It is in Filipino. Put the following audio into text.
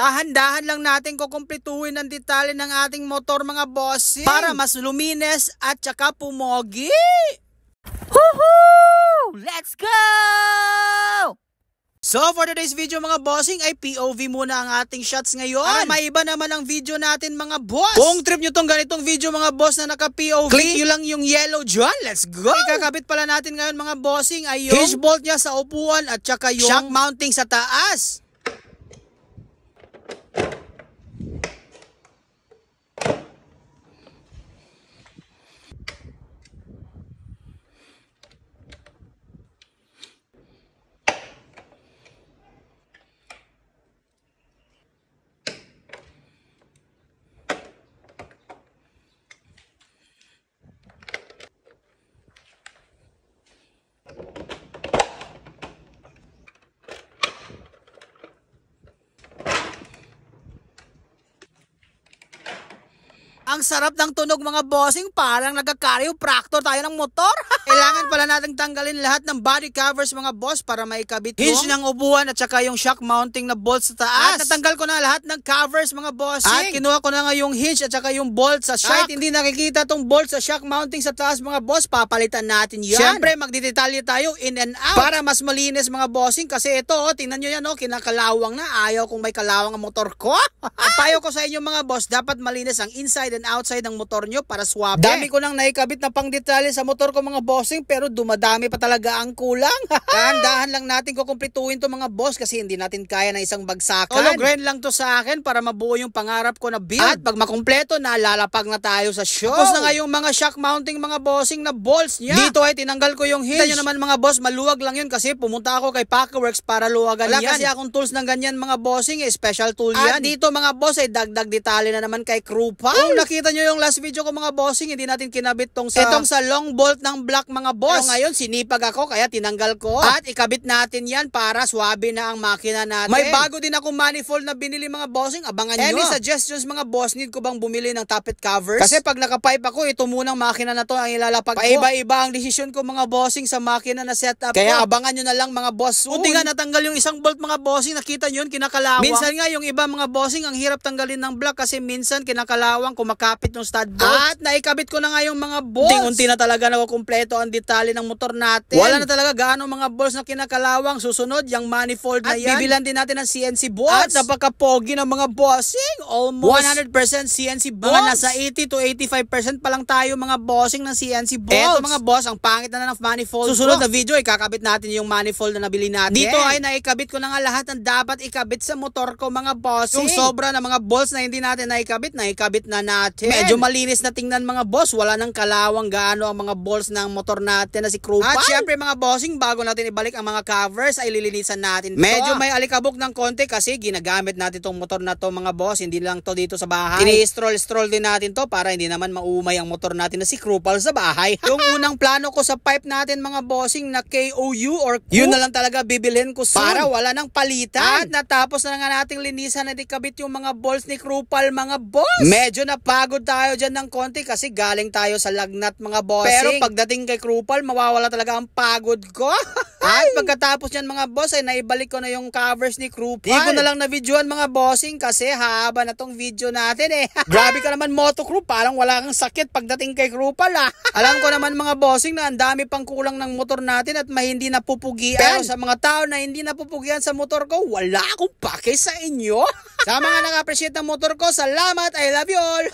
Dahan-dahan lang natin kukumpletuhin ang detalye ng ating motor mga bossing para mas lumines at saka pumogi. Woohoo! Let's go! So for today's video mga bossing ay POV muna ang ating shots ngayon. Para maiba naman ang video natin mga boss. Kung trip nyo tong ganitong video mga boss na naka-POV, click nyo lang yung yellow dyan. Let's go! Ikakabit pala natin ngayon mga bossing ay yung hinge bolt niya sa upuan at saka yung shock mounting sa taas. Ang sarap ng tunog mga bossing, parang nagka-chiropractor tayo ng motor. Kailangan pala nating tanggalin lahat ng body covers mga boss para maikabit yung hinge ng upuan at saka yung shock mounting na bolts sa taas. At natanggal ko na lahat ng covers mga bossing. At kinuha ko na nga yung hinge at saka yung bolt sa shock. Kahit hindi nakikita tong bolt sa shock mounting sa taas mga boss, papalitan natin yan. Siyempre magdidetalye tayo in and out para mas malinis mga bossing. Kasi ito, tingnan nyo yan, kinakalawang na. Ayaw kung may kalawang ang motor ko. At payo ko sa inyo mga boss, dapat malinis ang inside and outside ng motor nyo para swabe. Dami ko nang naikabit na pang detalye sa motor ko mga bossing, pero dumadami pa talaga ang kulang. Dahan-dahan lang natin kukumpletuhin to mga boss kasi hindi natin kaya na isang bagsakan. Hologram lang to sa akin para mabuo yung pangarap ko na build. At pag makumpleto na, lalapag na tayo sa show. Tapos na nga yung mga shock mounting mga bossing na bolts niya. Dito ay tinanggal ko yung hinge. Kita nyo naman mga boss, maluwag lang yun kasi pumunta ako kay Packerworks para luwagan yan. Wala kasi akong tools ng ganyan mga bossing, special tool yan. At dito mga boss ay dagdag detalye na naman kay Krupal. Kung nakita nyo yung last video ko mga bossing, hindi natin kinabit itong sa long bolt ng block mga boss. Pero ngayon sinipag ako kaya tinanggal ko. At ikabit natin yan para swabe na ang makina natin. May bago din ako manifold na binili mga bossing, abangan nyo. Any suggestions mga boss, need ko bang bumili ng tappet covers? Kasi pag nakapipe ako, ito munang makina na to ang ilalapag ko. Paiba-iba ang desisyon ko mga bossing sa makina na setup kaya abangan nyo na lang mga boss soon. Buti nga natanggal yung isang bolt mga bossing, nakita nyo yun, kinakalawang. Minsan nga yung iba mga bossing, ang hirap tanggalin ng block kasi minsan kinakalawang kumakapit ng stud bolt. At naikabit ko na nga yung mga bolts. Unti-unti na talaga nakukumpleto ang detalye ng motor natin. Wala na talaga gaano mga bolts na kinakalawang. Susunod yung manifold na yan. At bibilan din natin ng CNC bolts. At napaka-pogi ng mga bossing. Almost 100% CNC bolts. Mga nasa 80 to 85% pa lang tayo mga bossing ng CNC bolts. Eto mga boss, ang pangit na ng manifold. Susunod na video, ikakabit natin yung manifold na nabili natin. Dito ay naikabit ko na nga lahat ng dapat ikabit sa motor ko mga bossing. Yung sobra na mga bolts na hindi natin naikabit na natin. Medyo malinis na tingnan mga boss, wala nang kalawang gaano ang mga bolts ng motor natin na si Krupal. At syempre mga bossing, bago natin ibalik ang mga covers ay lilinisan natin to. Medyo may alikabok ng konti kasi ginagamit natin tong motor na to mga boss, hindi lang to dito sa bahay. Ini-stroll din natin to para hindi naman maumay ang motor natin na si Krupal sa bahay. Yung unang plano ko sa pipe natin mga bossing na KOU or Q, yun na lang talaga bibilhin ko soon para wala nang palitan. At natapos na nga nating linisan at ikabit yung mga bolts ni Krupal mga boss. Medyo napagod tayo dyan ng konti kasi galing tayo sa lagnat mga bossing. Pero pagdating kay Krupal, mawawala talaga ang pagod ko. At pagkatapos yan mga boss ay naibalik ko na yung covers ni Krupal. Di ko na lang na-videoan mga bossing kasi haba na tong video natin eh. Grabe ka naman Moto Crew, parang wala kang sakit pagdating kay Krupal ah. Alam ko naman mga bossing na ang dami pang kulang ng motor natin at hindi napupugian. Pero sa mga tao na hindi napupugian sa motor ko, wala akong pake sa inyo. Sa mga nag-appreciate ng motor ko, salamat, I love you all.